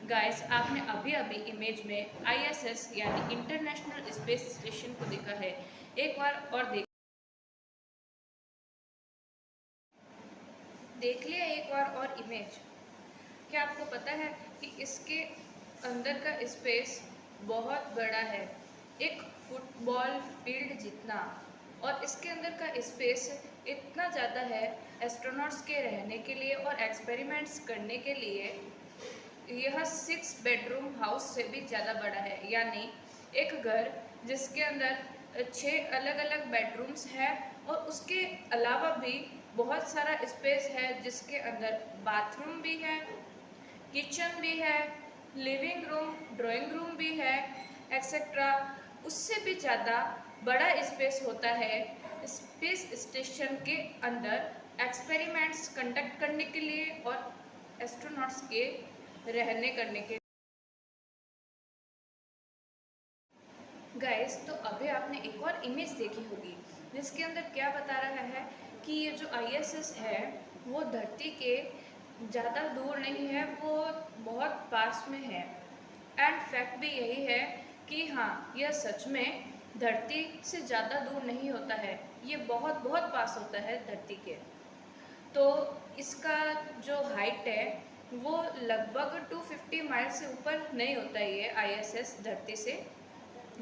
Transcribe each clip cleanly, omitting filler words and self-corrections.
Guys, आपने अभी अभी इमेज में आईएसएस यानी इंटरनेशनल स्पेस स्टेशन को देखा है। एक बार और देख लिया एक बार और इमेज। क्या आपको पता है कि इसके अंदर का स्पेस बहुत बड़ा है, एक फुटबॉल फील्ड जितना। और इसके अंदर का स्पेस इतना ज़्यादा है एस्ट्रोनॉट्स के रहने के लिए और एक्सपेरिमेंट्स करने के लिए। यह 6 बेडरूम हाउस से भी ज़्यादा बड़ा है, यानी एक घर जिसके अंदर 6 अलग अलग बेडरूम्स हैं और उसके अलावा भी बहुत सारा स्पेस है जिसके अंदर बाथरूम भी है, किचन भी है, लिविंग रूम, ड्राइंग रूम भी है, एक्सेट्रा। उससे भी ज़्यादा बड़ा स्पेस होता है स्पेस स्टेशन के अंदर एक्सपेरिमेंट्स कंडक्ट करने के लिए और एस्ट्रोनॉट्स के रहने करने के। गाइस, तो अभी आपने एक और इमेज देखी होगी जिसके अंदर क्या बता रहा है कि ये जो आईएसएस है वो धरती के ज़्यादा दूर नहीं है, वो बहुत पास में है। एंड फैक्ट भी यही है कि हाँ, यह सच में धरती से ज़्यादा दूर नहीं होता है, ये बहुत बहुत पास होता है धरती के। तो इसका जो हाइट है वो लगभग 250 माइल से ऊपर नहीं होता है। ये आईएसएस धरती से,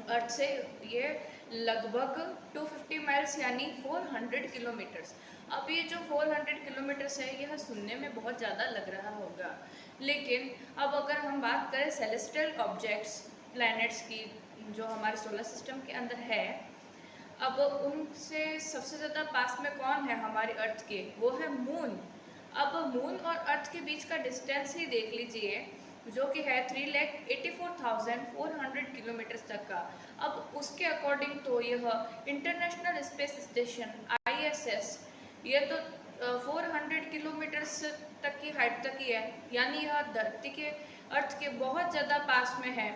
अर्थ से, ये लगभग 250 माइल्स यानी 400 किलोमीटर्स। अब ये जो 400 किलोमीटर्स है यह सुनने में बहुत ज़्यादा लग रहा होगा, लेकिन अब अगर हम बात करें सेलेस्टियल ऑब्जेक्ट्स, प्लैनेट्स की, जो हमारे सोलर सिस्टम के अंदर है, अब उनसे सबसे ज़्यादा पास में कौन है हमारे अर्थ के? वो है मून। अब मून और अर्थ के बीच का डिस्टेंस ही देख लीजिए, जो कि है 3,84,400 किलोमीटर तक का। अब उसके अकॉर्डिंग तो यह इंटरनेशनल स्पेस स्टेशन आईएसएस, यह तो 400 किलोमीटर्स तक की हाइट तक ही है, यानी यह धरती के, अर्थ के बहुत ज़्यादा पास में है।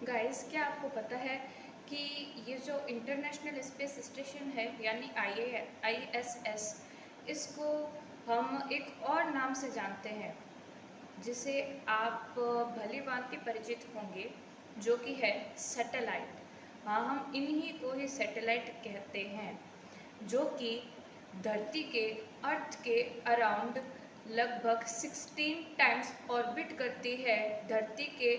गाइस, क्या आपको पता है कि ये जो इंटरनेशनल स्पेस स्टेशन है यानी आईएसएस, इसको हम एक और नाम से जानते हैं जिसे आप भली भांति परिचित होंगे, जो कि है सैटेलाइट। हाँ, हम इन्हीं को ही सैटेलाइट कहते हैं, जो कि धरती के, अर्थ के अराउंड लगभग 16 टाइम्स ऑर्बिट करती है। धरती के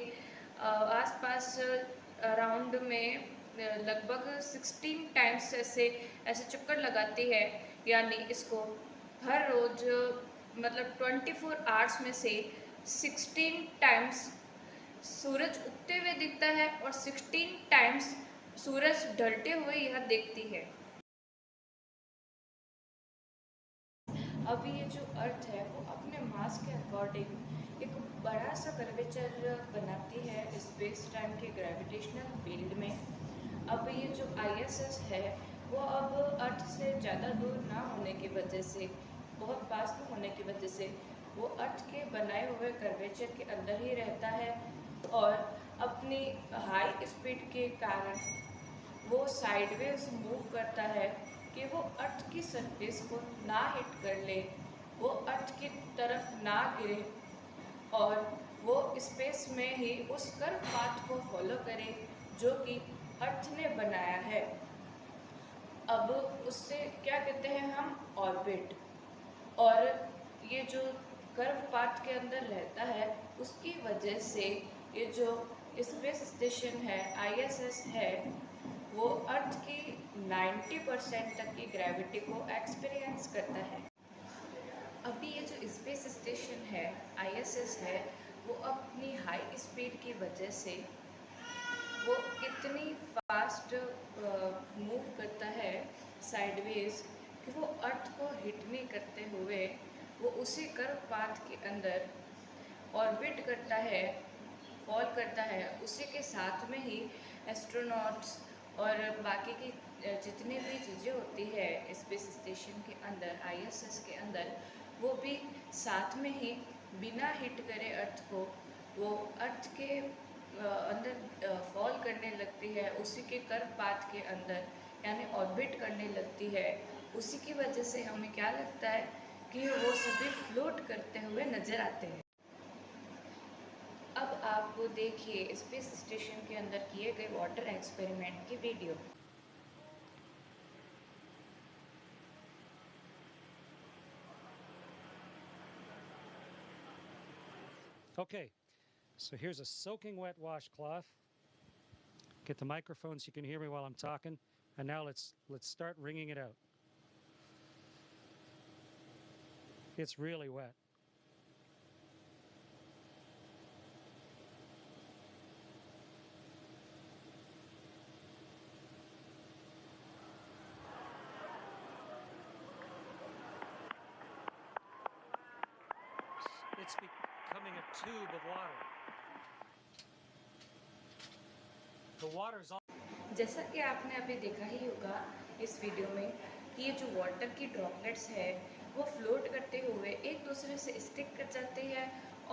आसपास अराउंड में लगभग 16 टाइम्स ऐसे ऐसे चक्कर लगाती है, यानी इसको हर रोज, मतलब 24 आवर्स में से 16 टाइम्स सूरज उगते हुए दिखता है और 16 टाइम्स सूरज ढलते हुए यह देखती है। अभी ये जो अर्थ है वो अपने मास के अकॉर्डिंग एक बड़ा सा कर्वेचर बनाती है स्पेस टाइम के ग्रेविटेशनल फील्ड में। अब ये जो आईएसएस है वो अब अर्थ से ज़्यादा दूर ना होने की वजह से, बहुत पास में होने की वजह से, वो अर्थ के बनाए हुए कर्वेचर के अंदर ही रहता है और अपनी हाई स्पीड के कारण वो साइडवेज मूव करता है कि वो अर्थ की सरफेस को ना हिट कर ले, वो अर्थ की तरफ ना गिरे और वो स्पेस में ही उस कर्व पाथ को फॉलो करे जो कि अर्थ ने बनाया है। अब उससे क्या कहते हैं हम? ऑर्बिट। और ये जो कर्व पाथ के अंदर रहता है उसकी वजह से ये जो स्पेस स्टेशन है आईएसएस है वो अर्थ की 90% तक की ग्रेविटी को एक्सपीरियंस करता है। अभी ये जो स्पेस स्टेशन है आईएसएस है वो अपनी हाई स्पीड की वजह से वो इतनी फास्ट मूव करता है साइडवेज कि वो अर्थ को हिट नहीं करते हुए वो उसी कर्व पाथ के अंदर ऑर्बिट करता है, फॉल करता है। उसी के साथ में ही एस्ट्रोनॉट्स और बाकी की जितनी भी चीज़ें होती है स्पेस स्टेशन के अंदर, आईएसएस के अंदर, वो भी साथ में ही बिना हिट करे अर्थ को, वो अर्थ के अंदर फॉल करने लगती है, उसी के कर्व पाथ के अंदर, यानी ऑर्बिट करने लगती है। उसी की वजह से हमें क्या लगता है कि वो सभी फ्लोट करते हुए नज़र आते हैं। आप देखिए स्पेस स्टेशन के अंदर किए गए वाटर एक्सपेरिमेंट की video. Okay, so here's a soaking wet washcloth. Get the microphone so you can hear me while I'm talking. And now let's start wringing it out. It's really wet. It's becoming a tube of water. The water's all जैसा कि आपने अभी देखा ही होगा इस video में कि ये जो वाटर की ड्रॉपलेट्स है वो फ्लोट करते हुए एक दूसरे से स्टिक कर जाते हैं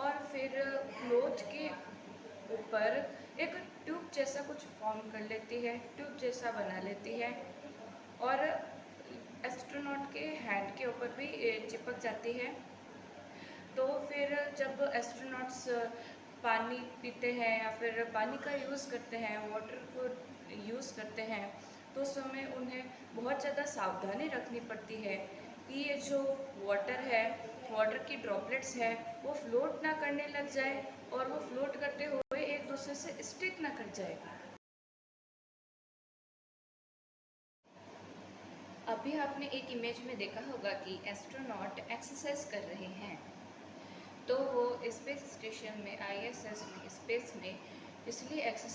और फिर क्लोथ के ऊपर एक ट्यूब जैसा कुछ फॉर्म कर लेती है, ट्यूब जैसा बना लेती है और एस्ट्रोनॉट के हैंड के ऊपर भी चिपक जाती है। तो फिर जब एस्ट्रोनॉट्स पानी पीते हैं या फिर पानी का यूज़ करते हैं, वाटर को यूज़ करते हैं, तो उस समय उन्हें बहुत ज़्यादा सावधानी रखनी पड़ती है कि ये जो वाटर है, वाटर की ड्रॉपलेट्स है, वो फ्लोट ना करने लग जाए और वो फ्लोट करते हुए एक दूसरे से स्टिक ना कर जाए। अभी आपने एक इमेज में देखा होगा कि एस्ट्रोनॉट एक्सरसाइज कर रहे हैं। तो वो स्पेस स्टेशन में, आईएसएस में, स्पेस में इसलिए एक्सरसाइज